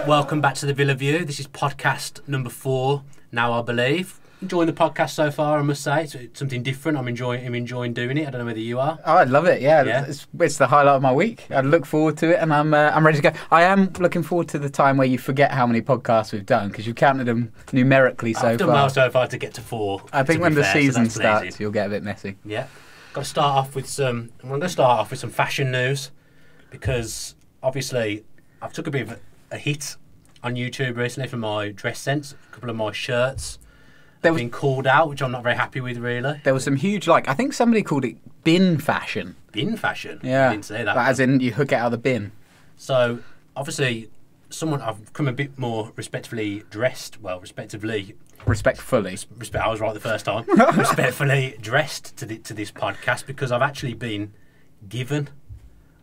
Welcome back to the Villa View. This is podcast number 4 now, I believe. Enjoying the podcast so far, I must say. It's something different. I'm enjoying doing it. I don't know whether you are. Oh, I love it. Yeah. It's the highlight of my week. I look forward to it, and I'm ready to go. I am looking forward to the time where you forget how many podcasts we've done because you've counted them numerically so far. I've done well so far to get to 4. I think when the season starts, you'll get a bit messy. Yeah. I'm going to start off with some fashion news because obviously I've took a bit of a hit on YouTube recently for my dress sense. A couple of my shirts have been called out, which I'm not very happy with, really. There was some huge, I think somebody called it bin fashion. Bin fashion? Yeah. I didn't say that. As in you hook it out of the bin. So, obviously, I've come a bit more respectfully dressed. Well, respectively. Respectfully. I was right the first time. Respectfully dressed to this podcast because I've actually been given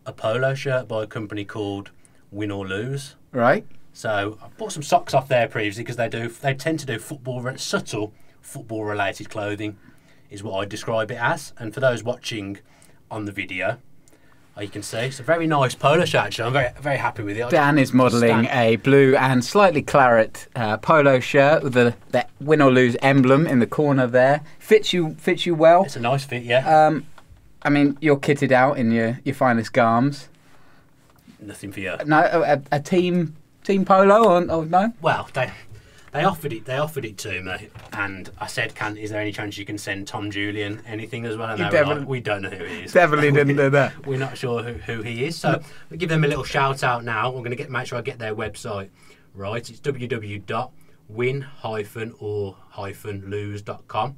a polo shirt by a company called Win or Lose. Right. So I bought some socks off there previously because they tend to do subtle football related clothing is what I describe it as. And for those watching on the video, you can see it's a very nice polo shirt actually. I'm very, very happy with it. Dan is modelling a blue and slightly claret polo shirt with the Win or Lose emblem in the corner there. Fits you well. It's a nice fit, yeah. I mean, you're kitted out in your finest garms. Nothing for you. No, a team polo or no? Well, they offered it to me, and I said, "Is there any chance you can send Tom Julian anything as well?" And they were like, "We don't know who he is. Definitely didn't do that. We're not sure who he is." So we'll give them a little shout out now. We're going to make sure I get their website right. It's www.win-or-lose.com.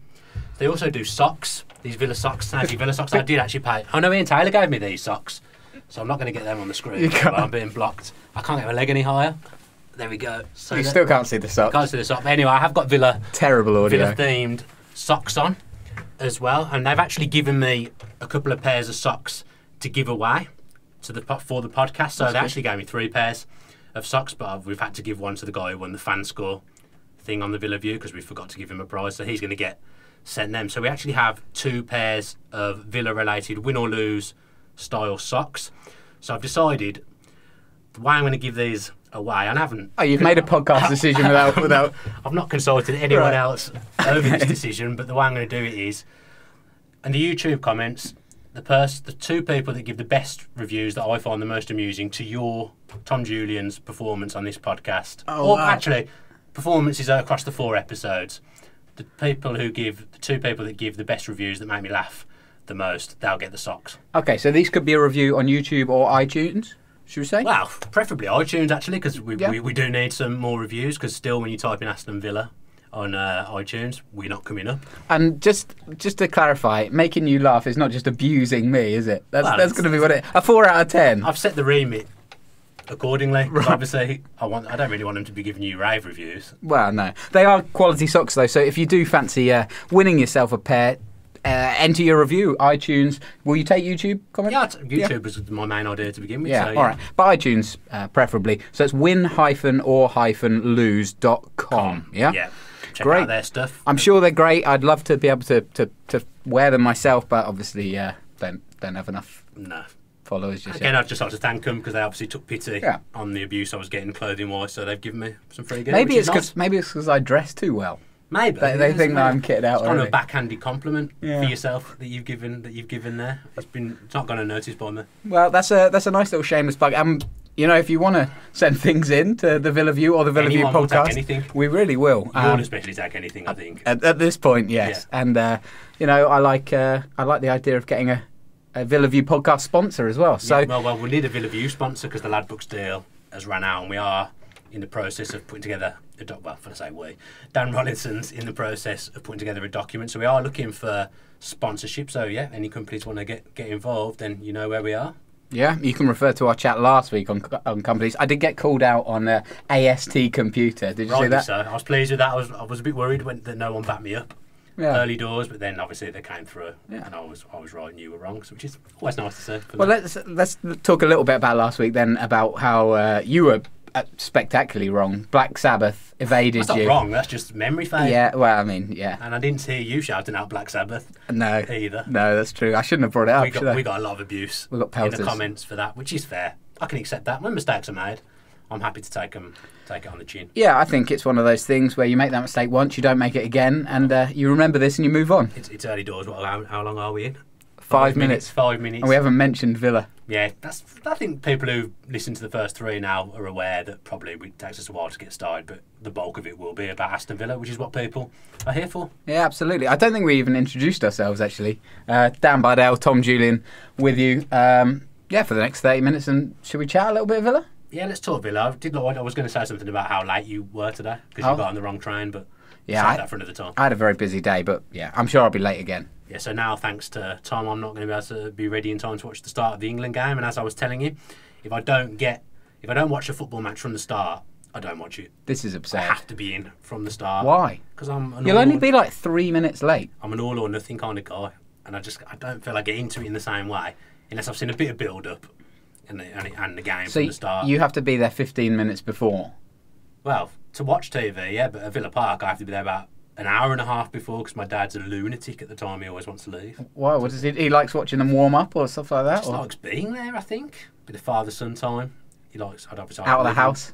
They also do socks. These Villa socks, snazzy Villa socks. I did actually pay. I know Ian Taylor gave me these socks. So I'm not going to get them on the screen. I'm being blocked. I can't get my leg any higher. There we go. So you still can't see the socks. Can't see the sock. But anyway, I have got Villa. Terrible audio. Villa themed socks on as well, and they've actually given me a couple of pairs of socks to give away for the podcast. So they actually gave me 3 pairs of socks, but we've had to give one to the guy who won the fan score thing on the Villa View because we forgot to give him a prize. So he's going to get sent them. So we actually have 2 pairs of Villa related Win or Lose style socks. So I've decided the way I'm going to give these away, and I haven't. Oh, you've made a podcast decision without. I've not consulted anyone else over this decision, but the way I'm going to do it is, in the YouTube comments, the 2 people that give the best reviews that I find the most amusing to your Tom Julian's performance on this podcast, actually performances across the 4 episodes. The 2 people that give the best reviews that make me laugh the most, they'll get the socks. Okay, so these could be a review on YouTube or iTunes, should we say? Well, preferably iTunes actually, because we do need some more reviews. Because still, when you type in Aston Villa on iTunes, we're not coming up. And just to clarify, making you laugh is not just abusing me, is it? That's going to be what a 4 out of 10. I've set the remit accordingly. Right. Obviously, I don't really want them to be giving you rave reviews. Well, no, they are quality socks though. So if you do fancy winning yourself a pair. Enter your review, iTunes. Will you take YouTube comments? Yeah, YouTube was my main idea to begin with. Yeah, all right. But iTunes, preferably. So it's win-or-lose.com. Yeah? Yeah. Check out their stuff. I'm sure they're great. I'd love to be able to wear them myself, but obviously don't have enough followers just yet. I'd just like to thank them because they obviously took pity on the abuse I was getting clothing-wise, so they've given me some free gear. Maybe it's because I dress too well. Maybe they think that I'm kitted out. It's kind of a backhanded compliment for yourself that you've given there. It's not gone unnoticed by me. Well, that's a nice little shameless plug. If you want to send things in to the Villa View or the Villa View podcast, we really will. You'll especially take anything, I think. At this point, yes. Yeah. And I like the idea of getting a Villa View podcast sponsor as well. So well, we need a Villa View sponsor because the Lad Books deal has run out, and we are in the process of putting together Dan Rolinson's in the process of putting together a document, so we are looking for sponsorship. So any companies want to get involved, then you know where we are. Yeah, you can refer to our chat last week on companies. I did get called out on AST Computer. Did you see that? So I was pleased with that. I was a bit worried that no one backed me up early doors, but then obviously they came through, and I was right and you were wrong, which is always nice to see. Well, let's talk a little bit about last week then, about how you were spectacularly wrong. Black Sabbath evaded you. That's not wrong, that's just memory fade. Yeah, well, I mean, yeah. And I didn't hear you shouting out Black Sabbath either. No, that's true. I shouldn't have brought it up, we got a lot of abuse in the comments for that, which is fair. I can accept that. When mistakes are made, I'm happy to take it on the chin. Yeah, I think it's one of those things where you make that mistake once, you don't make it again, and you remember this and you move on. It's early doors. How long are we in? 5 minutes. 5 minutes. And we haven't mentioned Villa. Yeah, I think people who listen to the first three now are aware that probably it takes us a while to get started, but the bulk of it will be about Aston Villa, which is what people are here for. Yeah, absolutely. I don't think we even introduced ourselves, actually. Dan Bardell, Tom Julian with you for the next 30 minutes. And should we chat a little bit of Villa? Yeah, let's talk Villa. I was going to say something about how late you were today, because you got on the wrong train, but save that for another time. I had a very busy day, but yeah, I'm sure I'll be late again. Yeah, so now, thanks to Tom, I'm not going to be able to be ready in time to watch the start of the England game. And as I was telling you, if I don't watch a football match from the start, I don't watch it. This is absurd. I have to be in from the start. Why? Because you'll only be like 3 minutes late. I'm an all or nothing kind of guy, and I don't feel I get into it in the same way unless I've seen a bit of build up and the game from the start. You have to be there 15 minutes before. Well, to watch TV, yeah, but at Villa Park I have to be there about an hour and a half before, because my dad's a lunatic at the time. He always wants to leave. Why? What does he likes watching them warm up or stuff like that? He likes being there, I think. Bit of father-son time. He likes. Out of the house.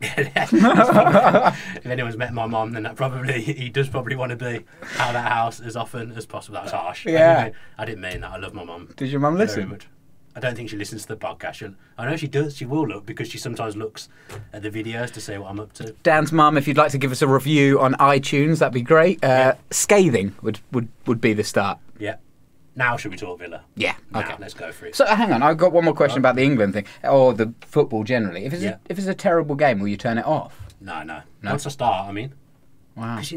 If anyone's met my mum, then he does probably want to be out of that house as often as possible. That was harsh. Yeah. I didn't mean that. I love my mum. Did your mum listen? Very much. I don't think she listens to the podcast. I know she does. She will look, because she sometimes looks at the videos to see what I'm up to. Dan's mum, if you'd like to give us a review on iTunes, that'd be great. Scathing would be the start. Yeah. Now should we talk Villa? Yeah. Okay. Now, let's go for it. So hang on, I've got one more question about the England thing, or the football generally. If it's a terrible game, will you turn it off? No. Once I start, I mean. Wow. Because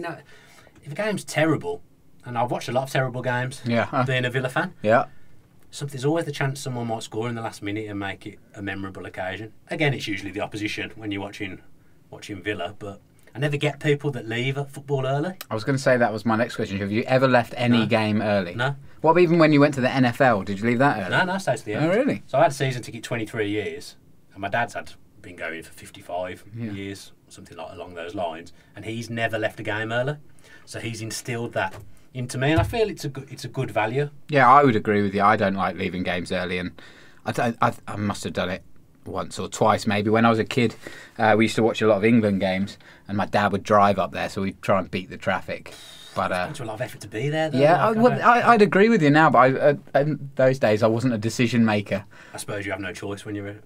if a game's terrible, and I've watched a lot of terrible games, being a Villa fan. Yeah. There's always the chance someone might score in the last minute and make it a memorable occasion. Again, it's usually the opposition when you're watching Villa, but I never get people that leave at football early. I was going to say that was my next question. Have you ever left any game early? No. What, even when you went to the NFL, did you leave that early? No, I stayed to the end. Oh, really? So I had a season ticket 23 years, and my dad's been going for 55 years, something along those lines, and he's never left a game early. So he's instilled that into me, and I feel it's a good value. Yeah, I would agree with you. I don't like leaving games early, and I must have done it once or twice maybe. When I was a kid, we used to watch a lot of England games, and my dad would drive up there, so we'd try and beat the traffic. But it's a lot of effort to be there, though. Yeah, I'd agree with you now, but in those days I wasn't a decision maker. I suppose you have no choice when you're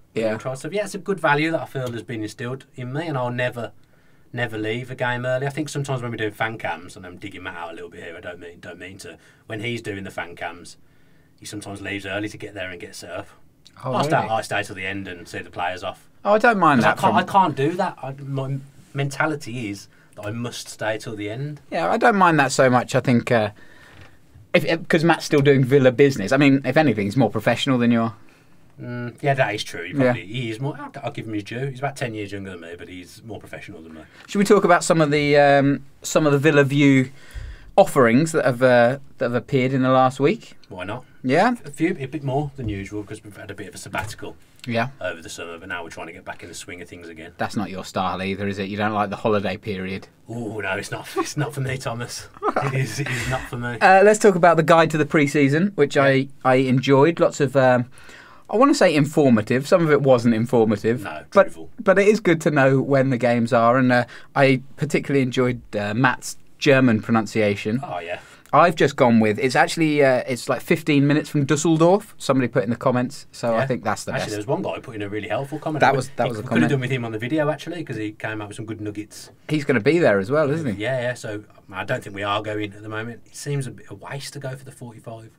so yeah, it's a good value that I feel has been instilled in me, and I'll never leave a game early. I think sometimes when we're doing fan cams, and I'm digging Matt out a little bit here, I don't mean to. When he's doing the fan cams, he sometimes leaves early to get there and get set up. Oh, I stay till the end and see the players off. Oh, I don't mind that. I can't do that. My mentality is that I must stay till the end. Yeah, I don't mind that so much. I think because Matt's still doing Villa business. I mean, if anything, he's more professional than you are. Yeah, that is true. He is more. I'll give him his due. He's about 10 years younger than me, but he's more professional than me. Should we talk about some of the Villa View offerings that have appeared in the last week? Why not? Yeah, a bit more than usual, because we've had a bit of a sabbatical. Yeah. Over the summer, but now we're trying to get back in the swing of things again. That's not your style either, is it? You don't like the holiday period. Oh no, it's not. It's not for me, Thomas. It is not for me. Let's talk about the guide to the pre-season, which I enjoyed. Lots of. I want to say informative. Some of it wasn't informative. No, truthful. But it is good to know when the games are, and I particularly enjoyed Matt's German pronunciation. Oh yeah. I've just gone with it's actually it's like 15 minutes from Dusseldorf. Somebody put in the comments, so I think that's the best. Actually, there was one guy who put in a really helpful comment. That was a comment. Could have done with him on the video actually, because he came out with some good nuggets. He's going to be there as well, isn't he? Yeah. So I don't think we are going at the moment. It seems a bit of a waste to go for the 45.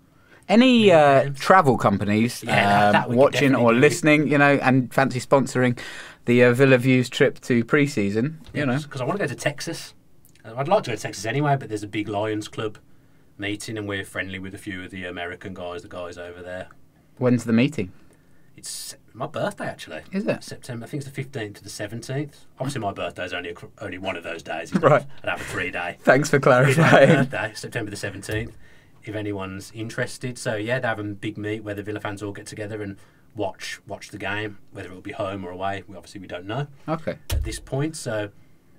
Any travel companies watching or listening, and fancy sponsoring the Villa Views trip to pre-season, because I want to go to Texas. I'd like to go to Texas anyway, but there's a big Lions Club meeting, and we're friendly with a few of the American guys, the guys over there. When's the meeting? It's my birthday, actually. Is it? September. I think it's the 15th to the 17th. Obviously, my birthday's only one of those days. Right. I'd have a 3-day. Thanks for clarifying. Birthday, September the 17th, if anyone's interested. So, yeah, they're having a big meet where the Villa fans all get together and watch the game, whether it'll be home or away. We don't know. Okay. At this point. So,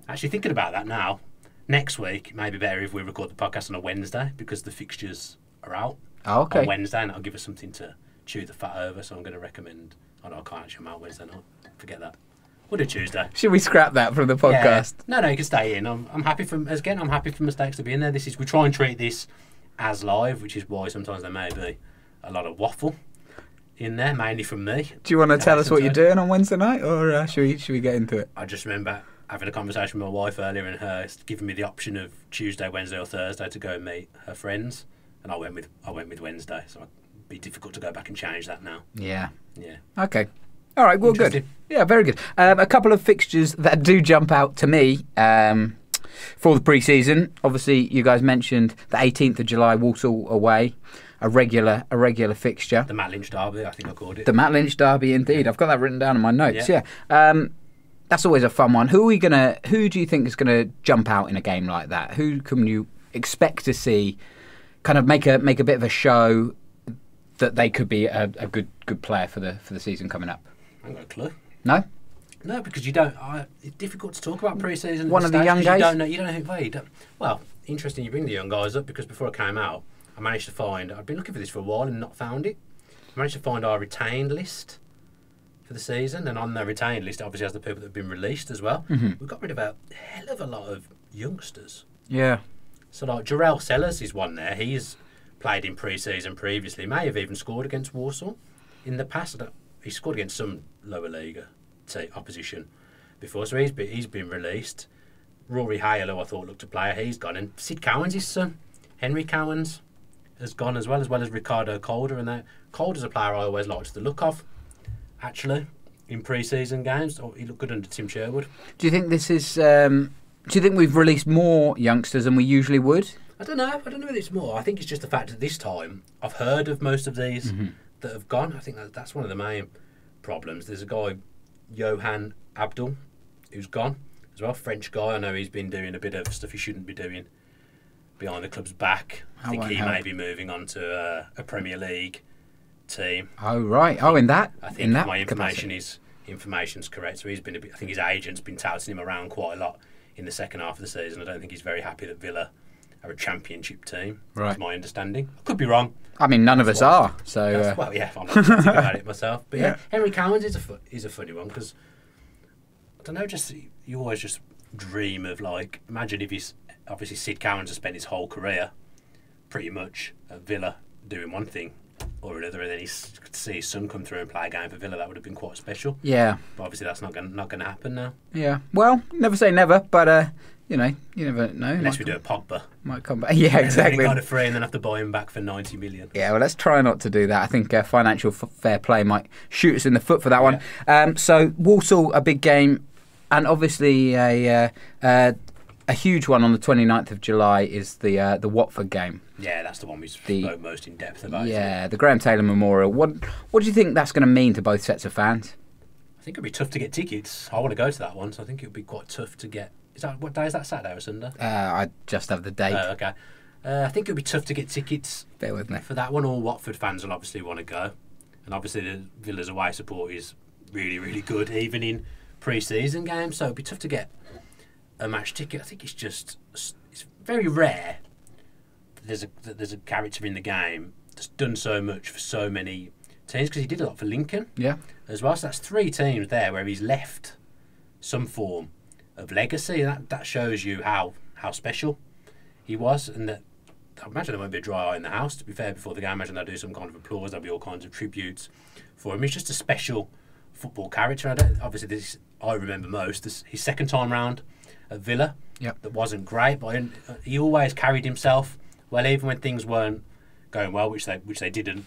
actually thinking about that now, next week, it may be better if we record the podcast on a Wednesday, because the fixtures are out on Wednesday, and that'll give us something to chew the fat over. So I'm going to recommend... Oh no, I can't actually. I'm out Wednesday night. Forget that. We'll do Tuesday. Should we scrap that from the podcast? Yeah. No, you can stay in. I'm happy for mistakes to be in there. We try and treat this as live, which is why sometimes there may be a lot of waffle in there, mainly from me. Do you want to tell us what you're doing on Wednesday night, or should we get into it? I just remember having a conversation with my wife earlier, and her giving me the option of Tuesday, Wednesday, or Thursday to go and meet her friends, and I went with Wednesday. So it'd be difficult to go back and change that now. Yeah. Yeah. Okay. All right. Well, good. Yeah, very good. A couple of fixtures that do jump out to me for the pre-season. Obviously, you guys mentioned the 18th of July, Walsall away. A regular fixture. The Matt Lynch derby, I think I called it. The Matt Lynch derby, indeed. I've got that written down in my notes. Yeah. That's always a fun one. Who do you think is gonna jump out in a game like that? Who can you expect to see kind of make a bit of a show that they could be a good player for the season coming up? I haven't got a clue. No? No, because you don't. It's difficult to talk about pre-season. One of the young guys. You don't know who played. Well, interesting you bring the young guys up, because before I came out, I managed to find. I've been looking for this for a while and not found it. I managed to find our retained list for the season, and on the retained list, it obviously has the people that have been released as well. Mm-hmm. We've got rid of a hell of a lot of youngsters. Yeah. So like Jarrell Sellers is one there. He's played in pre-season previously. May have even scored against Walsall in the past. He scored against some lower league opposition before, so he's been released. Rory Hale, who I thought looked a player, he's gone, and Sid Cowan's his son, Henry Cowans, has gone as well as Ricardo Calder. And that Calder's a player I always liked the look of, actually, in pre-season games. He looked good under Tim Sherwood. Do you think this is? Do you think we've released more youngsters than we usually would? I don't know whether it's more. I think it's just the fact that this time I've heard of most of these that have gone. I think that's one of the main problems. There's a guy, Johan Abdul, who's gone as well. French guy. I know he's been doing a bit of stuff he shouldn't be doing behind the club's back. I think he may be moving on to a Premier League team. Oh right. In that. I think my information's correct. So he's been I think his agent's been touting him around quite a lot in the second half of the season. I don't think he's very happy that Villa are a championship team. Right. That's my understanding. I could be wrong. I mean, none of us are. So well, yeah, I'm not thinking about it myself. But yeah, Henry Cowans is a funny one, because I don't know. Just you always just dream of, like, imagine if he's obviously Sid Cowans has spent his whole career pretty much at Villa doing one thing or another, and then he could see his son come through and play a game for Villa. That would have been quite special. Yeah. But obviously that's not going to happen now. Yeah. Well, never say never, but you never know. Unless we do a Pogba. Might come back. Yeah, exactly. Got a free and then have to buy him back for 90 million. Yeah, well, let's try not to do that. I think financial fair play might shoot us in the foot for that one. So Walsall, a big game, and obviously a huge one on the 29th of July is the Watford game. Yeah, that's the one we spoke most in depth about. Yeah, the Graham Taylor Memorial. What do you think that's going to mean to both sets of fans? I think it'll be tough to get tickets. I want to go to that one, so I think it'll be quite tough to get. What day is that? Saturday or Sunday? I just have the date. Okay. I think it'll be tough to get tickets. Bear with me. For that one. All Watford fans will obviously want to go, and obviously the Villa's away support is really, really good, even in pre-season games. So it'll be tough to get a match ticket. I think it's very rare that there's a character in the game that's done so much for so many teams, because he did a lot for Lincoln. Yeah. As well. So that's 3 teams there where he's left some form of legacy. That shows you how special he was, and that I imagine there won't be a dry eye in the house, to be fair, before the game. I imagine they'll do some kind of applause, there'll be all kinds of tributes for him. He's just a special football character. Obviously this I remember most his second time round at Villa. Yep. That wasn't great, but he always carried himself well, even when things weren't going well, which they didn't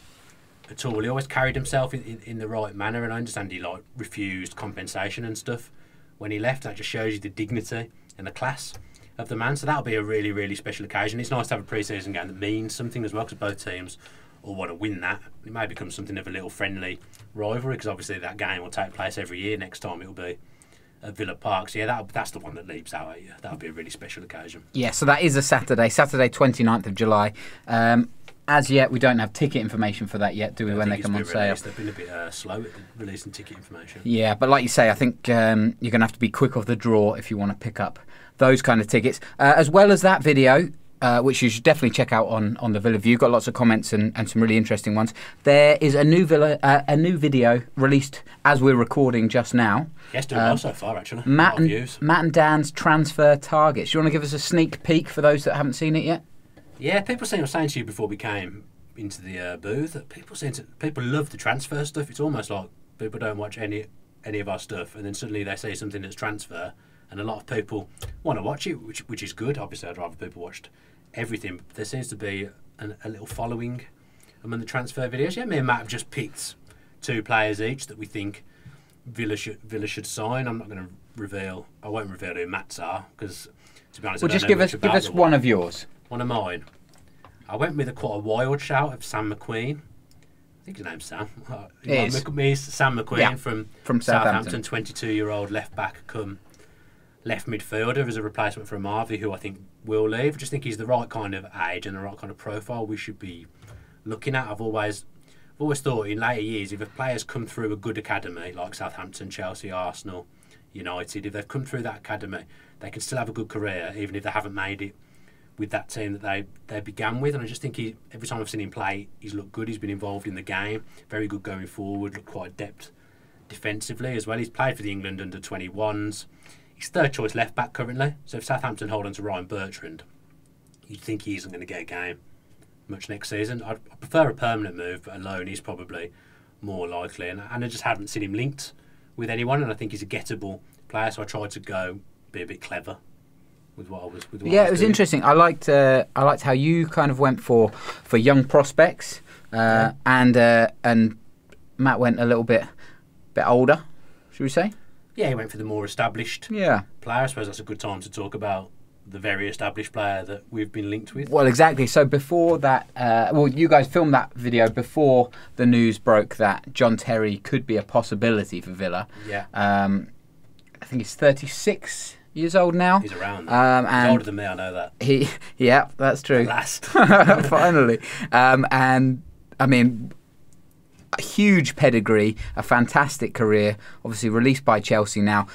at all. He always carried himself in the right manner, and I understand he refused compensation and stuff when he left. That just shows you the dignity and the class of the man. So that'll be a really, really special occasion. It's nice to have a pre-season game that means something as well, because both teams all want to win that. It may become something of a little friendly rivalry, because obviously that game will take place every year. Next time it'll be at Villa Park. So yeah, that's the one that leaps out at you. That'll be a really special occasion. Yeah, so that is a Saturday 29th of July. As yet, we don't have ticket information for that yet, do we, when they come on sale? They've been a bit slow at releasing ticket information. Yeah, but like you say, I think you're going to have to be quick off the draw if you want to pick up those kind of tickets. As well as that video, which you should definitely check out on the Villa View. Got lots of comments and some really interesting ones. There is a new video released as we're recording just now. Yes, doing well so far, actually. Matt and Dan's transfer targets. Do you want to give us a sneak peek for those that haven't seen it yet? Yeah, people seem to saying to you before we came into the booth that people love the transfer stuff. It's almost like people don't watch any of our stuff, and then suddenly they say something that's transfer, and a lot of people want to watch it, which is good. Obviously, I'd rather people watched everything. But there seems to be a little following among the transfer videos. Yeah, me and Matt have just picked 2 players each that we think Villa should sign. I'm not going to reveal. I won't reveal who Matt's are because, to be honest, well, I don't just know give us one of yours. One of mine. I went with quite a wild shout of Sam McQueen. I think his name's Sam. He's Sam McQueen from Southampton, 22-year-old left back come left midfielder as a replacement for Marvey, who I think will leave. I just think he's the right kind of age and the right kind of profile we should be looking at. I've always thought in later years, if a player's come through a good academy like Southampton, Chelsea, Arsenal, United, if they've come through that academy, they can still have a good career even if they haven't made it with that team that they began with. And I just think every time I've seen him play, he's looked good. He's been involved in the game, very good going forward, looked quite adept defensively as well. He's played for the England under-21s. He's third choice left back currently. So if Southampton hold on to Ryan Bertrand, you'd think he isn't going to get a game much next season. I prefer a permanent move, but a loan is probably more likely. And I just haven't seen him linked with anyone, and I think he's a gettable player. So I tried to be a bit clever with what I was. It was interesting. I liked how you kind of went for young prospects, and Matt went a little bit older, should we say? Yeah, he went for the more established player. I suppose that's a good time to talk about the very established player that we've been linked with. Well, exactly. So before that, you guys filmed that video before the news broke that John Terry could be a possibility for Villa. Yeah. I think he's 36 years old now. He's around. He's older than me, I know that. Yeah, that's true. At last. Finally. And, I mean, a huge pedigree, a fantastic career, obviously released by Chelsea now.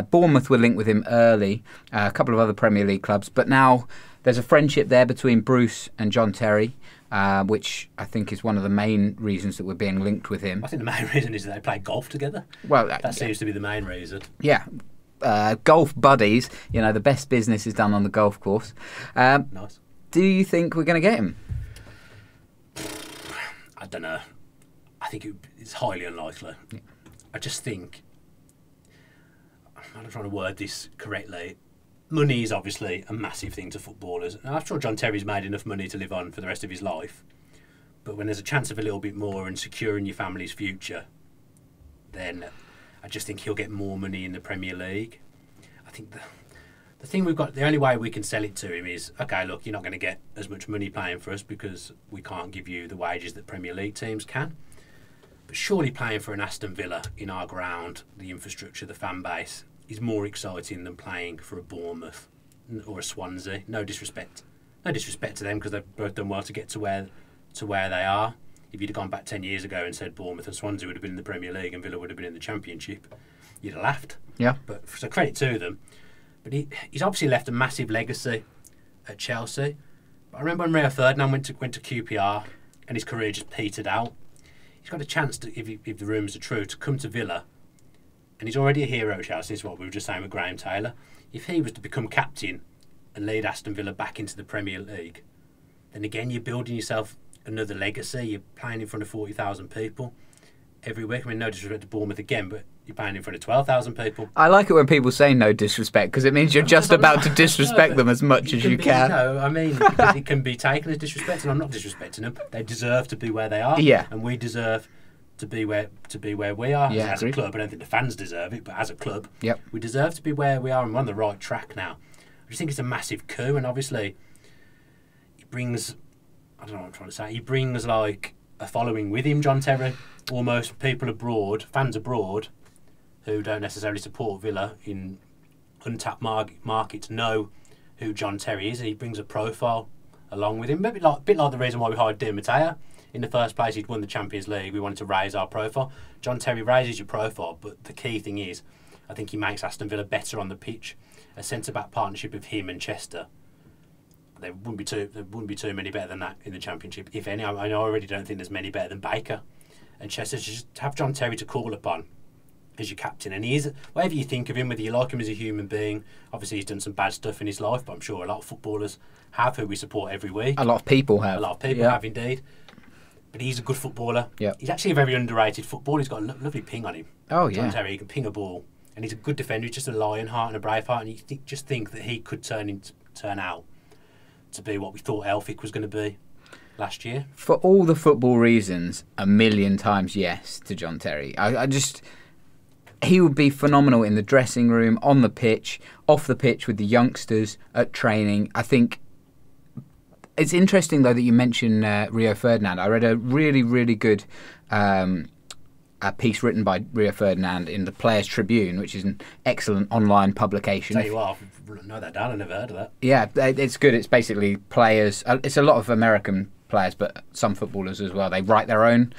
Bournemouth were linked with him early, a couple of other Premier League clubs, but now there's a friendship there between Bruce and John Terry, which I think is one of the main reasons that we're being linked with him. I think the main reason is that they play golf together. Well, that seems to be the main reason. Yeah. Golf buddies, the best business is done on the golf course. Nice. Do you think we're going to get him? I don't know. I think it's highly unlikely. Yeah. I just think, I'm trying to word this correctly, money is obviously a massive thing to footballers. And I'm sure John Terry's made enough money to live on for the rest of his life. But when there's a chance of a little bit more and securing your family's future, then I just think he'll get more money in the Premier League. I think the thing we've got, the only way we can sell it to him is, okay, look, you're not going to get as much money playing for us because we can't give you the wages that Premier League teams can. But surely playing for an Aston Villa in our ground, the infrastructure, the fan base, is more exciting than playing for a Bournemouth or a Swansea. No disrespect to them because they've both done well to get to where they are. If you'd have gone back 10 years ago and said Bournemouth and Swansea would have been in the Premier League and Villa would have been in the Championship, you'd have laughed. Yeah. But so credit to them. But he's obviously left a massive legacy at Chelsea. But I remember when Rio Ferdinand went to QPR and his career just petered out. He's got a chance, if the rumours are true, to come to Villa. And he's already a hero at Chelsea, is what we were just saying with Graham Taylor. If he was to become captain and lead Aston Villa back into the Premier League, then again, you're building yourself another legacy. You're playing in front of 40,000 people every week. I mean, no disrespect to Bournemouth again, but you're playing in front of 12,000 people. I like it when people say no disrespect because it means you're just about to disrespect them as much as you can. No, I mean, it can be taken as disrespect, and I'm not disrespecting them. They deserve to be where they are, and we deserve to be where we are as a club. I don't think the fans deserve it, but as a club, we deserve to be where we are, and we're on the right track now. I just think it's a massive coup, and obviously it brings, I don't know what I'm trying to say, he brings like a following with him, John Terry, almost people abroad, fans abroad, who don't necessarily support Villa in untapped markets know who John Terry is, and he brings a profile along with him. Maybe a bit like the reason why we hired Di Matteo. In the first place, he'd won the Champions League. We wanted to raise our profile. John Terry raises your profile, but the key thing is, I think he makes Aston Villa better on the pitch. A centre-back partnership of him and Chester. there wouldn't be too many better than that in the Championship, if any. I already don't think there's many better than Baker and Chester. Just have John Terry to call upon as your captain, and he is, whatever you think of him, whether you like him as a human being, obviously he's done some bad stuff in his life, but I'm sure a lot of footballers have, who we support every week. A lot of people have. A lot of people have indeed. But he's a good footballer. Yeah. He's actually a very underrated footballer. He's got a lovely ping on him. Oh, yeah. John Terry, he can ping a ball. And he's a good defender. He's just a lion heart and a brave heart. And you just think that he could turn out to be what we thought Elphick was going to be last year. For all the football reasons, a million times yes to John Terry. He would be phenomenal in the dressing room, on the pitch, off the pitch with the youngsters at training. I think it's interesting, though, that you mentioned Rio Ferdinand. I read a really, really good a piece written by Rio Ferdinand in the Players Tribune, which is an excellent online publication. Tell you what, I know that down. I never heard of that. Yeah, it's good. It's basically players. It's a lot of American players, but some footballers as well. They write their own.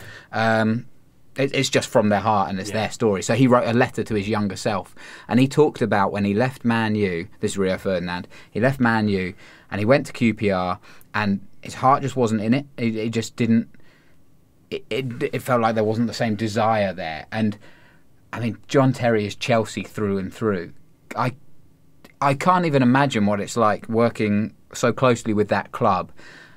It's just from their heart, and it's their story. So he wrote a letter to his younger self, and he talked about when he left Man U. This is Rio Ferdinand. He left Man U, and he went to QPR, and his heart just wasn't in it. It just didn't. It felt like there wasn't the same desire there. And I mean, John Terry is Chelsea through and through. I can't even imagine what it's like working so closely with that club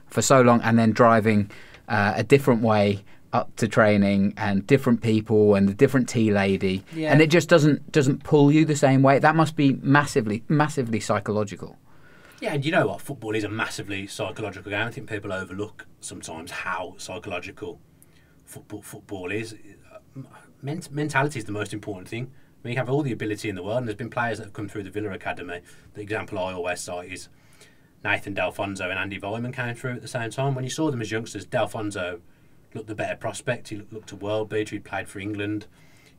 for so long, and then driving a different way up to training, and different people and the different tea lady, and it just doesn't pull you the same way. That must be massively psychological. Yeah, and you know what? Football is a massively psychological game. I think people overlook sometimes how psychological football is. Mentality is the most important thing. I mean, you have all the ability in the world, and there's been players that have come through the Villa Academy. The example I always cite is Nathan Delfonso and Andy Vyman came through at the same time. When you saw them as youngsters, Delfonso looked the better prospect. He looked a world beater. He'd played for England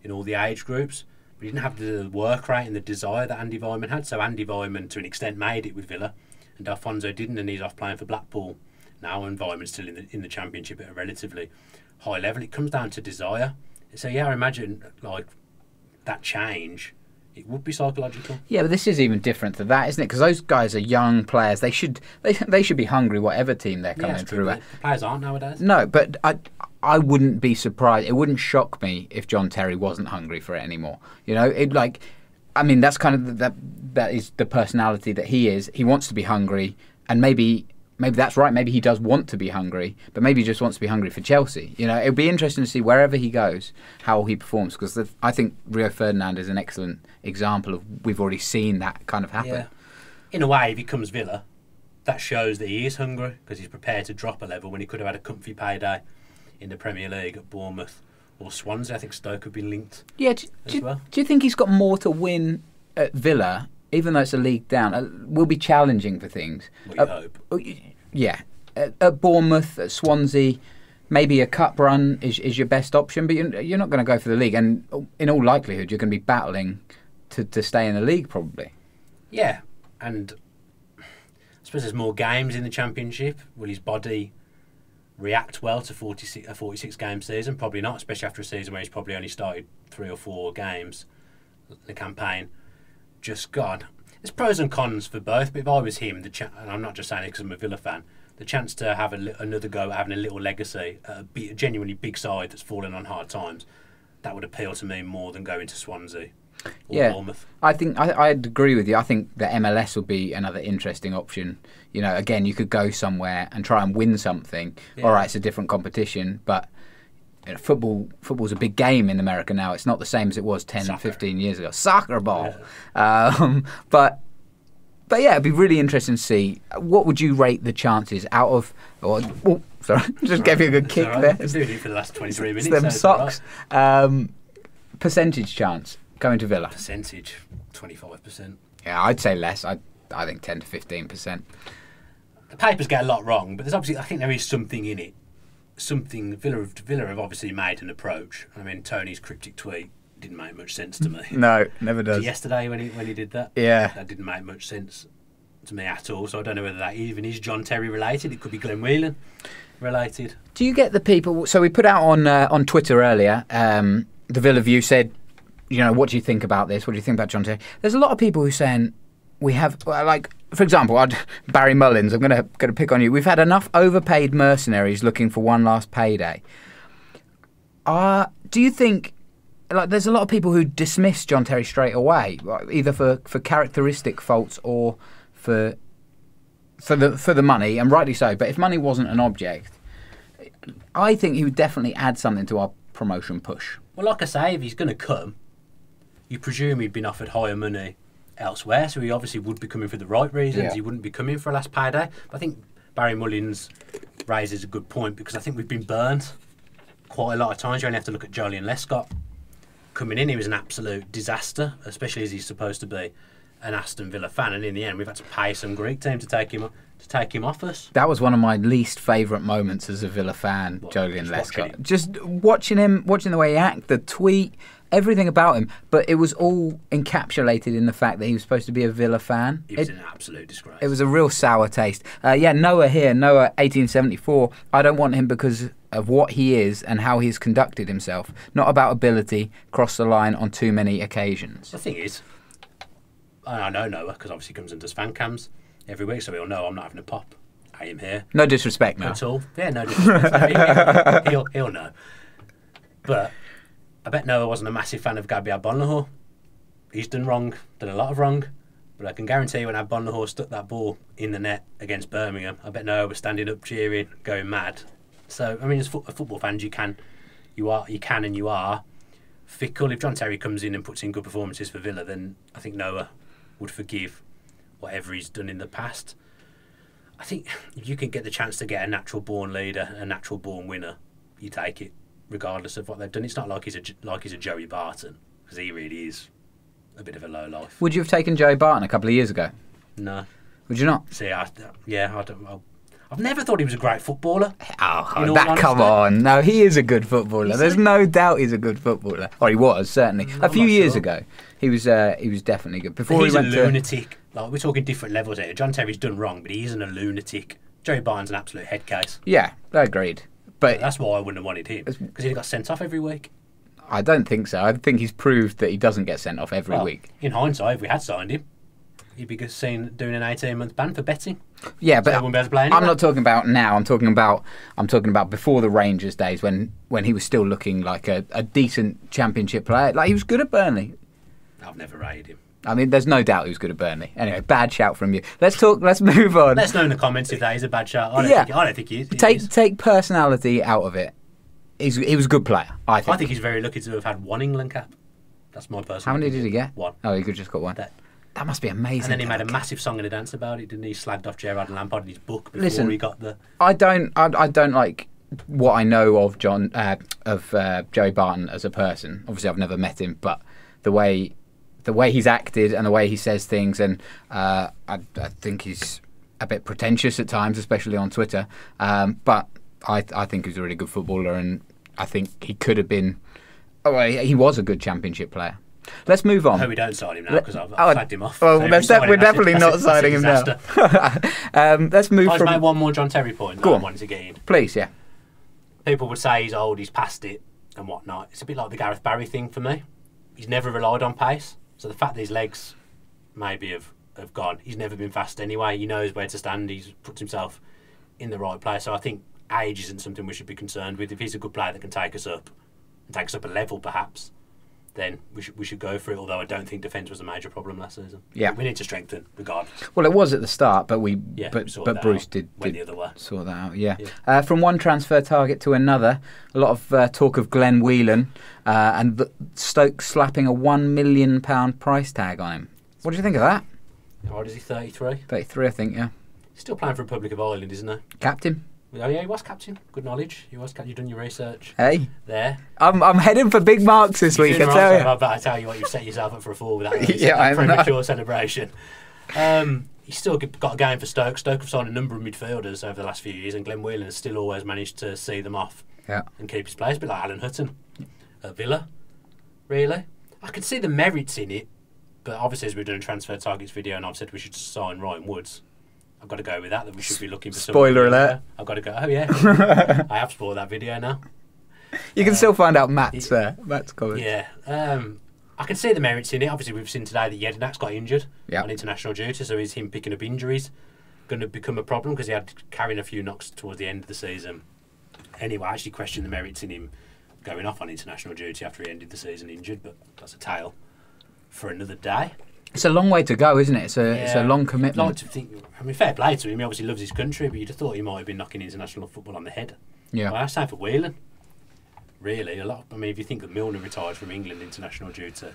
in all the age groups, but he didn't have the work rate and the desire that Andy Vyman had. So Andy Vyman, to an extent, made it with Villa, and Delfonso didn't, and he's off playing for Blackpool now, and Vyman's still in the Championship at a relatively high level. It comes down to desire. So yeah, I imagine like that change, it would be psychological. Yeah, but this is even different to that, isn't it? Because those guys are young players. They should be hungry, whatever team they're coming through at. The players aren't nowadays. No, but I wouldn't be surprised. It wouldn't shock me if John Terry wasn't hungry for it anymore. You know, that's kind of that is the personality that he is. He wants to be hungry, and maybe that's right. Maybe he does want to be hungry, but maybe he just wants to be hungry for Chelsea. You know, it'll be interesting to see wherever he goes how he performs, because I think Rio Ferdinand is an excellent example of, we've already seen that kind of happen. Yeah. In a way, if he comes Villa, that shows that he is hungry, because he's prepared to drop a level when he could have had a comfy payday in the Premier League at Bournemouth or Swansea. I think Stoke have been linked. Yeah, do you think he's got more to win at Villa, even though it's a league down? Will be challenging for things. Well, you hope. Yeah, at Bournemouth, at Swansea, maybe a cup run is your best option, but you're not going to go for the league, and in all likelihood you're going to be battling to stay in the league probably. Yeah, and I suppose there's more games in the Championship. Will his body react well to a 46 game season? Probably not, especially after a season where he's probably only started 3 or 4 games. The campaign just gone. There's pros and cons for both, but if I was him, and I'm not just saying it because I'm a Villa fan, the chance to have another go at having a little legacy, a genuinely big side that's fallen on hard times, that would appeal to me more than going to Swansea or Bournemouth. I think I'd agree with you. I think the MLS would be another interesting option. You know, again, you could go somewhere and try and win something. Yeah. All right, it's a different competition, but you know, football's a big game in America now. It's not the same as it was 10, 15 years ago. Soccer ball. Yeah. But yeah, it'd be really interesting to see. What would you rate the chances out of... sorry, just gave you a good kick there. I've been doing it for the last 23 minutes. Them socks. Right. Percentage chance going to Villa. Percentage, 25%. Yeah, I'd say less. I think 10 to 15%. The papers get a lot wrong, but there's obviously, I think there is something in it. Villa have obviously made an approach. I mean, Tony's cryptic tweet didn't make much sense to me. No, never does. Yesterday when he did that, that didn't make much sense to me at all. So I don't know whether that even is John Terry related. It could be Glenn Whelan related. Do you get the people? So we put out on Twitter earlier. The Villa View said, you know, what do you think about this? What do you think about John Terry? There's a lot of people who are saying we have for example, Barry Mullins, I'm going to pick on you. We've had enough overpaid mercenaries looking for one last payday. Do you think, like, there's a lot of people who dismiss John Terry straight away, either for characteristic faults or for the money, and rightly so. But if money wasn't an object, I think he would definitely add something to our promotion push. Well, like I say, if he's going to come, you presume he'd been offered higher money elsewhere, so he obviously would be coming for the right reasons. Yeah. He wouldn't be coming for a last payday. But I think Barry Mullins raises a good point, because I think we've been burned quite a lot of times. You only have to look at Jolyon Lescott. Coming in, he was an absolute disaster, especially as he's supposed to be an Aston Villa fan, and in the end we've had to pay some Greek team to take him off us. That was one of my least favourite moments as a Villa fan, Jolyon Lescott. Just watching the way he acted, the tweet, everything about him, but it was all encapsulated in the fact that he was supposed to be a Villa fan. It was an absolute disgrace. It was a real sour taste. Noah here, Noah 1874, I don't want him because of what he is and how he's conducted himself, not about ability, crossed the line on too many occasions. The thing is, I know Noah, because obviously he comes and does fan cams every week, so he'll know I'm not having a pop. I am here. No disrespect, no. At all. Yeah, no disrespect. he'll know. But I bet Noah wasn't a massive fan of Gabriel Bonlahor. He's done a lot of wrong. But I can guarantee you when Bonlahor stuck that ball in the net against Birmingham, I bet Noah was standing up cheering, going mad. So, I mean, as football fans, you can and you are fickle. If John Terry comes in and puts in good performances for Villa, then I think Noah would forgive whatever he's done in the past. I think if you can get the chance to get a natural-born leader, a natural-born winner, you take it, regardless of what they've done. It's not like he's a Joey Barton, because he really is a bit of a low life. Would you have taken Joey Barton a couple of years ago? No. Would you not? See, I've never thought he was a great footballer. Come on. No, he is a good footballer. There's no doubt he's a good footballer. Or he was, certainly. A few years ago, he was definitely good. Before he's a lunatic. Like, we're talking different levels here. John Terry's done wrong, but he isn't a lunatic. Joey Barton's an absolute head case. Yeah, I agreed. But that's why I wouldn't have wanted him, because he got sent off every week. I don't think so. I think he's proved that he doesn't get sent off every week. In hindsight, if we had signed him, he'd be seen doing an 18-month ban for betting. Yeah, but so wouldn't be able to play anyway. I'm not talking about now. I'm talking about before the Rangers days, when he was still looking like a decent Championship player. Like, he was good at Burnley. I've never rated him. I mean, there's no doubt he was good at Burnley. Anyway, bad shout from you. Let's move on. Let us know in the comments if that is a bad shout. I don't think he is. Take personality out of it. He was a good player, I think. I think he's very lucky to have had one England cap. That's my personal How many did he get? One. Oh, he just got one. That must be amazing. And then he made a massive song and a dance about it, didn't he? Slagged off Gerrard and Lampard in his book before he got the... I don't like what I know of Joey Barton as a person. Obviously, I've never met him, but the way he's acted and the way he says things, and I think he's a bit pretentious at times, especially on Twitter. But I think he's a really good footballer, and I think he could have been... he was a good Championship player. Let's move on. No, we don't sign him now, because I've flagged him off. Well, so we're definitely not signing him now. Let's move I'll from... make one more John Terry point that I wanted to get in. Please, yeah. People would say he's old, he's past it, and whatnot. It's a bit like the Gareth Barry thing for me. He's never relied on pace. So the fact that his legs maybe have gone, he's never been fast anyway. He knows where to stand. He's put himself in the right place. So I think age isn't something we should be concerned with. If he's a good player that can take us up, and take us up a level perhaps, then we should go for it. Although I don't think defence was a major problem last season. Yeah, we need to strengthen regardless. Well, it was at the start, but Bruce did the other way. Sort that out. Yeah. From one transfer target to another, a lot of talk of Glenn Whelan and Stoke slapping a £1 million price tag on him. What do you think of that? How old is he? 33. 33, I think. Yeah. He's still playing for Republic of Ireland, isn't he? Captain. Oh yeah, he was captain. Good knowledge. He was captain. You've done your research. Hey, there. I'm heading for big marks this week. I tell you. I better tell you what you've set yourself up for a fall with that. Premature celebration. He's still got a game for Stoke. Stoke have signed a number of midfielders over the last few years, and Glenn Whelan has still always managed to see them off and keep his place. A bit like Alan Hutton at Villa. Really, I could see the merits in it, but obviously, as we've done a transfer targets video, and I've said we should sign Ryan Woods. I've got to go with that we should be looking for spoiler alert. I've got to go. Oh yeah, I have spoiled that video now. You can still find out Matt's comment. Yeah, I can see the merits in it. Obviously, we've seen today that Jedinak's got injured Yep. on international duty, so is him picking up injuries going to become a problem because he had carrying a few knocks towards the end of the season. Anyway, I actually question the merits in him going off on international duty after he ended the season injured, but that's a tale for another day. It's a long way to go, isn't it? It's a long commitment. I'd like to think, I mean, fair play to him. He obviously loves his country, but you'd have thought he might have been knocking international football on the head. Yeah. Well, that's same for Whelan. Really, a lot. I mean, if you think that Milner retired from England international duty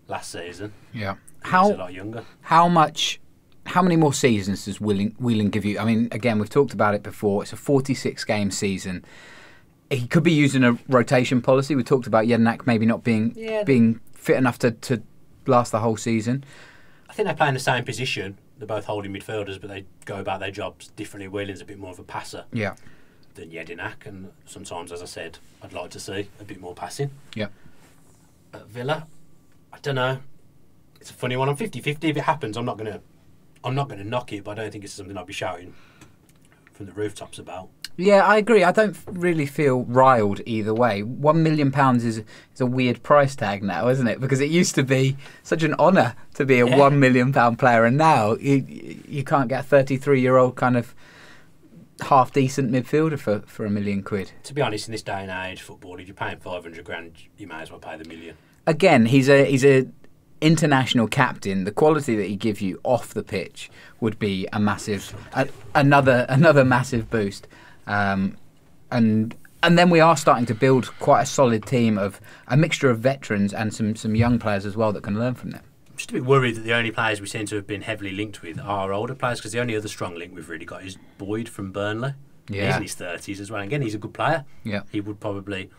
last season, Yeah. he's a lot younger. How many more seasons does Whelan give you? I mean, again, we've talked about it before. It's a 46-game season. He could be using a rotation policy. We talked about Jedinak maybe not being fit enough to last the whole season. I think they play in the same position. They're both holding midfielders, but they go about their jobs differently. Whelan's a bit more of a passer than Jedinak, and sometimes, as I said, I'd like to see a bit more passing. Yeah. At Villa, I don't know. It's a funny one. I'm 50-50. If it happens, I'm not gonna knock it, but I don't think it's something I'll be shouting from the rooftops about. Yeah, I agree. I don't really feel riled either way. £1 million is a weird price tag now, isn't it? Because it used to be such an honour to be a £1 million player, and now you can't get a 33-year-old kind of half decent midfielder for £1 million. To be honest, in this day and age, football, if you're paying 500 grand, you may as well pay the million. Again, he's a international captain. The quality that he gives you off the pitch would be a massive, another massive boost. And then we are starting to build quite a solid team of a mixture of veterans and some young players as well that can learn from them. I'm just a bit worried that the only players we seem to have been heavily linked with are older players, because the only other strong link we've really got is Boyd from Burnley. Yeah. He's in his 30s as well. And again, he's a good player. Yeah. He would probably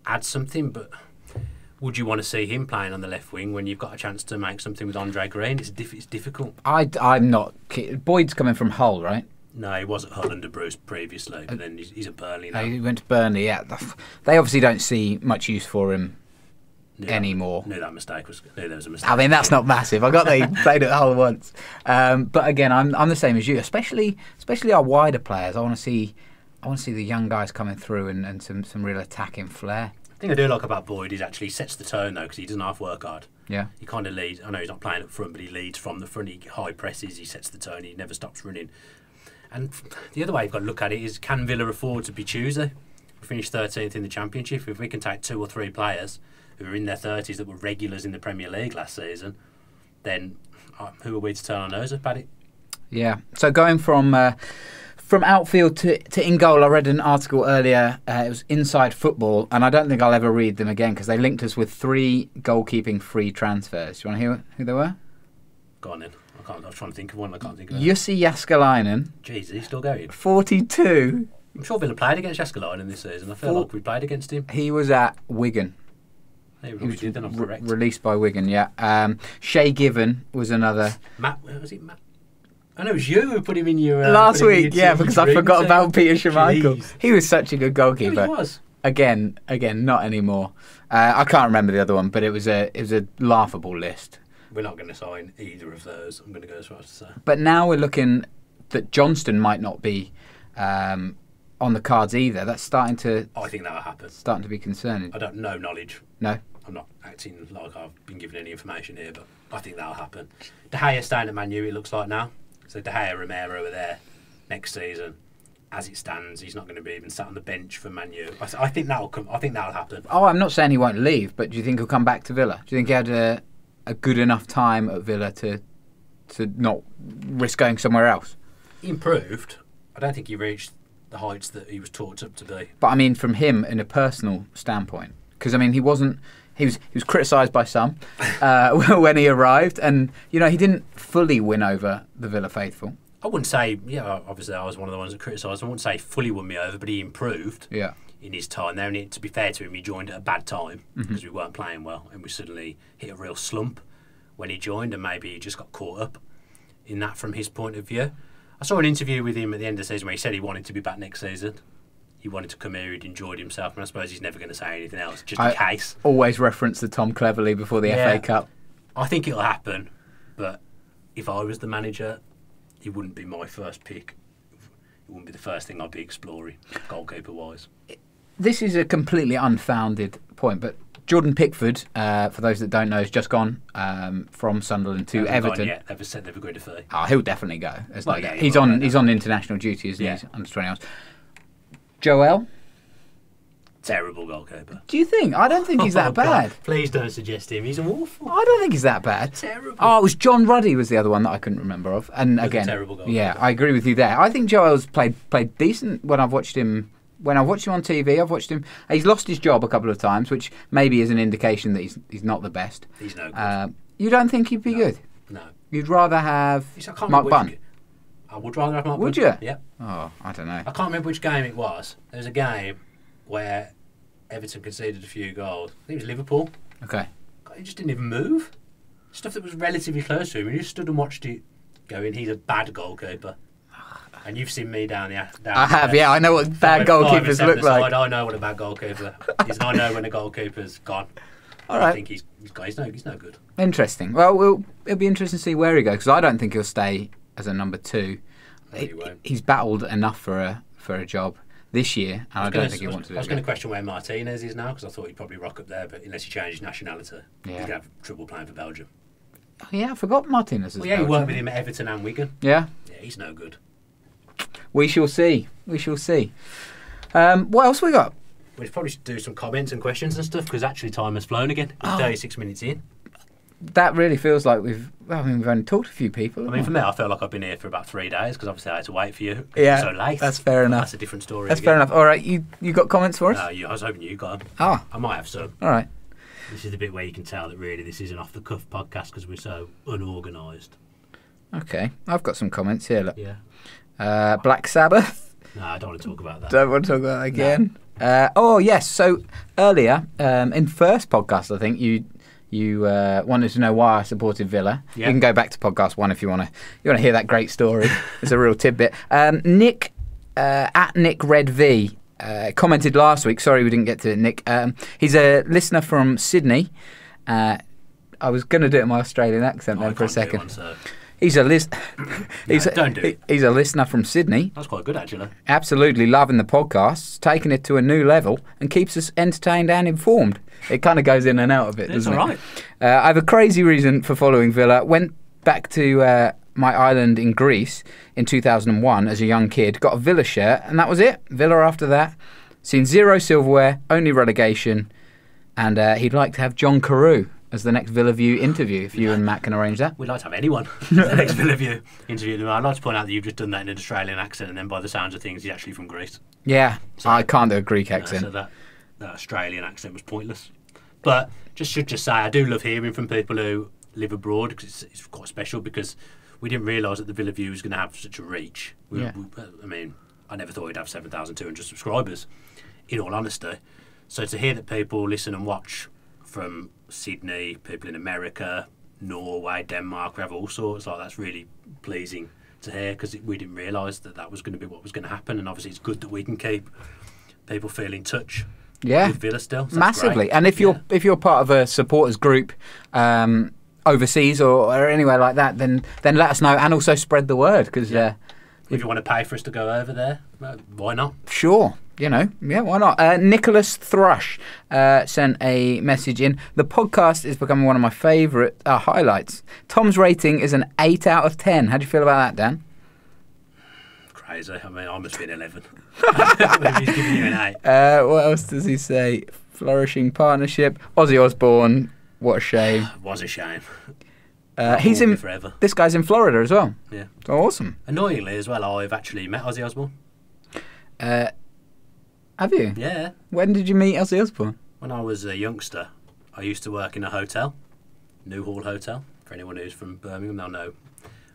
add something, but would you want to see him playing on the left wing when you've got a chance to make something with Andre Green? It's difficult. I'm not. Boyd's coming from Hull, right? No, he was at Hull under Bruce previously, but then he's at Burnley now. He went to Burnley, yeah. They obviously don't see much use for him anymore. Knew there was a mistake. I mean, that's not massive. I got that he played at Hull once. But again, I'm the same as you, especially our wider players. I want to see the young guys coming through and some real attacking flair. The thing I do like about Boyd is actually he sets the tone, though, because he doesn't have to work hard. Yeah. He kind of leads. I know he's not playing up front, but he leads from the front. He high presses, he sets the tone, he never stops running. And the other way you've got to look at it is, can Villa afford to be choosy? We finished 13th in the Championship. If we can take 2 or 3 players who are in their 30s that were regulars in the Premier League last season, then who are we to turn our nose up at it? Yeah. So going from outfield to in goal, I read an article earlier. It was Inside Football, and I don't think I'll ever read them again because they linked us with 3 goalkeeping free transfers. Do you want to hear who they were? Go on then. I was trying to think of one. I can't think of it. Jussi Jääskeläinen. Jeez, he's still going. 42. I'm sure Villa played against Jääskeläinen this season. I feel like we played against him. He was at Wigan. He was did, then I'm correct. Released by Wigan, yeah. Shay Given was another. Matt, was it Matt? I know it was you who put him in your... last week, yeah, because I forgot about Peter Schmeichel. Jeez. He was such a good goalkeeper. He really was. Again, not anymore. I can't remember the other one, but it was a laughable list. We're not going to sign either of those, I'm going to go as far as to say. But now we're looking that Johnston might not be on the cards either. That's starting to... I think that'll happen. Starting to be concerning. I don't know knowledge. No? I'm not acting like I've been given any information here, but I think that'll happen. De Gea staying at Man U, it looks like now. So De Gea, Romero are there next season. As it stands, he's not going to be even sat on the bench for Man U. I think that'll come. I think that'll happen. Oh, I'm not saying he won't leave, but do you think he'll come back to Villa? Do you think he had a good enough time at Villa to not risk going somewhere else? He improved. I don't think he reached the heights that he was taught up to be. But I mean, from him in a personal standpoint, because I mean, he was criticised by some when he arrived, and you know he didn't fully win over the Villa faithful. I wouldn't say, obviously I was one of the ones that criticised. I wouldn't say he fully won me over, but he improved. Yeah. In his time there, and to be fair to him, he joined at a bad time because we weren't playing well, and we suddenly hit a real slump when he joined, and maybe he just got caught up in that from his point of view. I saw an interview with him at the end of the season where he said he wanted to be back next season. He wanted to come here, he'd enjoyed himself, and I suppose he's never going to say anything else, just in case. Always reference the Tom Cleverley before the FA Cup. I think it'll happen, but if I was the manager, he wouldn't be my first pick. It wouldn't be the first thing I'd be exploring, goalkeeper-wise. This is a completely unfounded point, but Jordan Pickford, for those that don't know, has just gone from Sunderland to Everton. Yeah, they've said they've agreed a fee. Oh, he'll definitely go. Well, yeah, he's on international duty, isn't he? He's under 20 hours. Joel? Terrible goalkeeper. Do you think? I don't think he's that bad. God, please don't suggest him. He's awful. I don't think he's that bad. Terrible. Oh, it was John Ruddy was the other one that I couldn't remember of. And He's again, a terrible goalkeeper. yeah, I agree with you there. I think Joel's played decent when I've watched him. When I've watched him on TV, I've watched him. He's lost his job a couple of times, which maybe is an indication that he's not the best. He's no good. You don't think he'd be good? No. You'd rather have I can't Mark remember Bunn? I would rather have Mark Bunn. Would you? Yep. Oh, I don't know. I can't remember which game it was. There was a game where Everton conceded a few goals. I think it was Liverpool. Okay. God, he just didn't even move. Stuff that was relatively close to him. You just stood and watched it going, he's a bad goalkeeper. And you've seen me down the... I have, yeah. I know what bad goalkeepers look like. I know what a bad goalkeeper is. And I know when a goalkeeper's gone. All right. I think he's no good. Interesting. Well, it'll be interesting to see where he goes, because I don't think he'll stay as a number 2. No, he won't. He's battled enough for a job this year, and I don't think he wants to do it. I was going to question where Martinez is now, because I thought he'd probably rock up there, but unless he changes nationality, he's going to have trouble playing for Belgium. Oh, yeah, I forgot Martinez is Well, yeah, he worked with him at Everton and Wigan. Yeah? Yeah, he's no good. We shall see. We shall see. What else we got? We probably should do some comments and questions and stuff, because actually time has flown again. It's 36 minutes in. That really feels like we've only talked to a few people. I mean, for me, I feel like I've been here for about 3 days, because obviously I had to wait for you. Yeah, It was so late. that's fair enough. That's a different story. That's fair enough. All right, you got comments for us? No, I was hoping you got them. Oh. I might have some. All right. This is the bit where you can tell that really this is an off-the-cuff podcast because we're so unorganised. Okay, I've got some comments here. Look. Yeah. Black Sabbath. No, I don't want to talk about that. Don't want to talk about that again. No. Oh yes. So earlier in first podcast, I think you wanted to know why I supported Villa. Yeah. You can go back to podcast 1 if you want to hear that great story. It's a real tidbit. Nick at Nick Red V commented last week. Sorry we didn't get to it, Nick. He's a listener from Sydney. I was going to do it in my Australian accent then for a second. He's a he's a listener from Sydney. That's quite good, actually. Absolutely loving the podcast, taking it to a new level, and keeps us entertained and informed. It kind of goes in and out of it, doesn't it? It's all right. I have a crazy reason for following Villa. Went back to my island in Greece in 2001 as a young kid, got a Villa shirt, and that was it. Villa after that. Seen 0 silverware, only relegation, and he'd like to have John Carew as the next Villa View interview, if you and Matt can arrange that. We'd like to have anyone the next Villa View interview. I'd like to point out that you've just done that in an Australian accent, and then by the sounds of things, he's actually from Greece. Yeah, So, I can't do a Greek accent. So that Australian accent was pointless. But should just say, I do love hearing from people who live abroad, because it's quite special, because we didn't realise that the Villa View was going to have such a reach. I mean, I never thought we'd have 7,200 subscribers, in all honesty. So to hear that people listen and watch from Sydney, people in America, Norway, Denmark, we have all sorts, like that's really pleasing to hear, because we didn't realise that was going to be what was going to happen, and obviously it's good that we can keep people feel in touch with Villa still. So massively. And if you're part of a supporters group overseas or anywhere like that, then let us know, and also spread the word, because if you want to pay for us to go over there, why not? Sure. Why not? Nicholas Thrush sent a message in. The podcast is becoming one of my favourite highlights. Tom's rating is an 8 out of 10. How do you feel about that, Dan? Crazy. I mean, I must be an 11. He's giving you an 8. What else does he say? Flourishing partnership. Ozzy Osbourne. What a shame. It was a shame. He's in. Forever. This guy's in Florida as well. Yeah. Oh, awesome. Annoyingly as well, I've actually met Ozzy Osbourne. Have you? Yeah. When did you meet Ozzy Osbourne? When I was a youngster, I used to work in a hotel, Newhall Hotel. For anyone who's from Birmingham, they'll know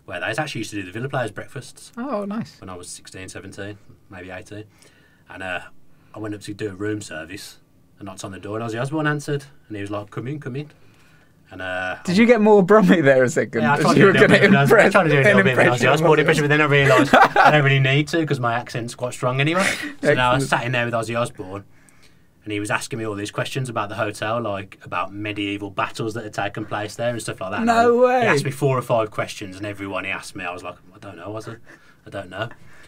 where that is. I actually used to do the Villa Players breakfasts. Oh, nice. When I was 16, 17, maybe 18. And I went up to do a room service and knocked on the door, and Ozzy Osbourne answered, and he was like, come in. And did you get more Brummy there a second? Yeah, I tried you were going to impress. I tried to do a little bit of Ozzy Osbourne impression, but then I realised I don't really need to, because my accent's quite strong anyway. So now I was sat in there with Ozzy Osbourne, and he was asking me all these questions about the hotel, like about medieval battles that had taken place there and stuff like that. No way. He asked me 4 or 5 questions, and every one he asked me, I was like, I don't know, Ozzy. I don't know.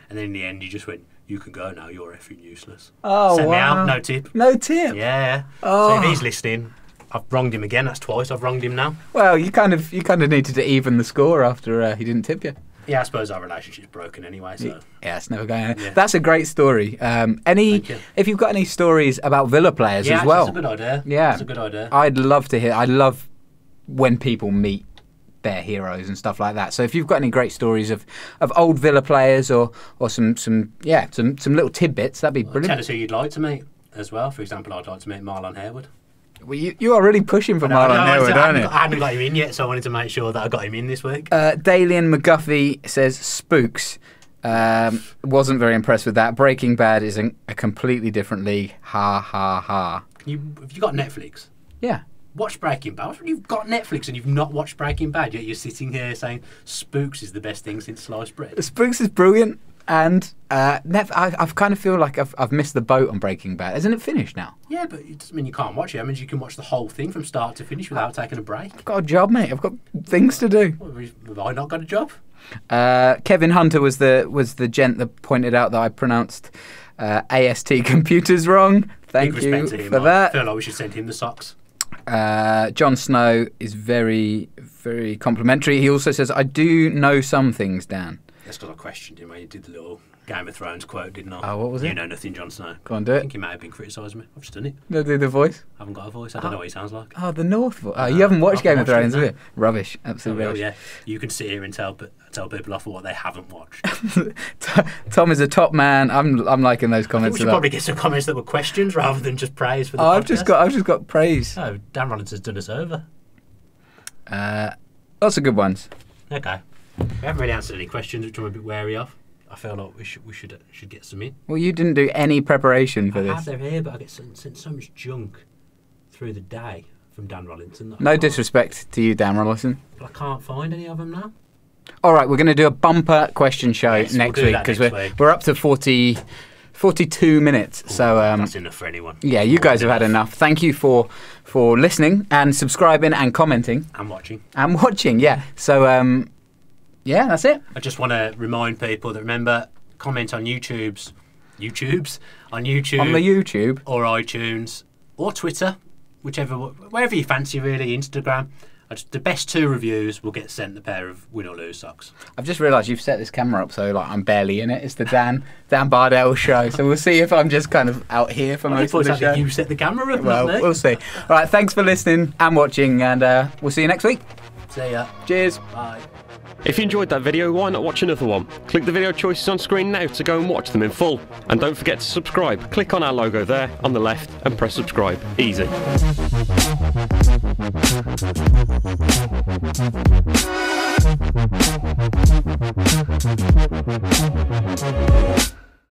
And then in the end, he just went, you can go now, you're effing useless. Oh, Sent me wow. out, no tip. No tip? Yeah. Oh. So if he's listening, I've wronged him again. That's twice I've wronged him now. Well, you kind of needed to even the score after he didn't tip you. Yeah, I suppose our relationship's broken anyway, so... Yeah, it's never going. Yeah. That's a great story. If you've got any stories about Villa players as well, that's a good idea. Yeah, That's a good idea. I'd love to hear. I love when people meet their heroes and stuff like that. So if you've got any great stories of old Villa players or some little tidbits, that'd be brilliant. Tell us who you'd like to meet as well. For example, I'd like to meet Marlon Harewood. Well, you are really pushing for Marlon Harewood, aren't you? I hadn't got him in yet, so I wanted to make sure that I got him in this week. Dalian McGuffey says Spooks. Wasn't very impressed with that. Breaking Bad is a completely different league. Ha ha ha. Have you got Netflix? Yeah. Watch Breaking Bad. You've got Netflix and you've not watched Breaking Bad, yet you're sitting here saying Spooks is the best thing since sliced bread. Spooks is brilliant, and I kind of feel like I've missed the boat on Breaking Bad. Isn't it finished now? Yeah, but it doesn't mean you can't watch it. It means you can watch the whole thing from start to finish without taking a break. I've got a job, mate. I've got things to do. Well, have I not got a job? Kevin Hunter was the gent that pointed out that I pronounced AST computers wrong. Thank Big you respect to him, for that. I feel like we should send him the socks. Jon Snow is very, very complimentary. He also says, I do know some things, Dan. That's because I questioned him when he did the little Game of Thrones quote, didn't I? Oh, what was it? You know nothing, Jon Snow. Go on, do I it. think he may have been criticising me. I've just done it. No, do the voice. I haven't got a voice. I don't know what he sounds like. Oh, the North voice. Oh, you haven't watched I've Game of watched Thrones, it, have you? Rubbish. Absolutely rubbish. Yeah. You can sit here and tell people off for what they haven't watched. Tom is a top man. I'm liking those I think comments. we should probably get some comments that were questions rather than just praise for the podcast. I've just got praise. Oh, Dan Rollinson's done us over. Lots of good ones. Okay. We haven't really answered any questions, which I'm a bit wary of. I feel like we should get some in. Well, you didn't do any preparation for I this. have, they're here, but I get sent so much junk through the day from Dan Rollinson. That No disrespect to you, Dan Rollinson. But I can't find any of them now. All right, we're going to do a bumper question show Yes, next we'll do week that because next week. we're up to 42 minutes. So That's enough for anyone. yeah, you guys have had enough. Thank you for listening and subscribing and commenting I'm watching. and watching. Yeah. So yeah, that's it. I just want to remind people that remember, comment on YouTube On the YouTube. or iTunes or Twitter, wherever you fancy really, Instagram. The best 2 reviews will get sent a pair of win or lose socks. I've just realised you've set this camera up so like I'm barely in it. It's the Dan Bardell show. So we'll see if I'm just kind of out here for most of the show. You set the camera up, Well, not me. we'll see. All right, thanks for listening and watching, and we'll see you next week. See ya. Cheers. Bye. If you enjoyed that video, why not watch another one? Click the video choices on screen now to go and watch them in full. And don't forget to subscribe. Click on our logo there on the left and press subscribe. Easy.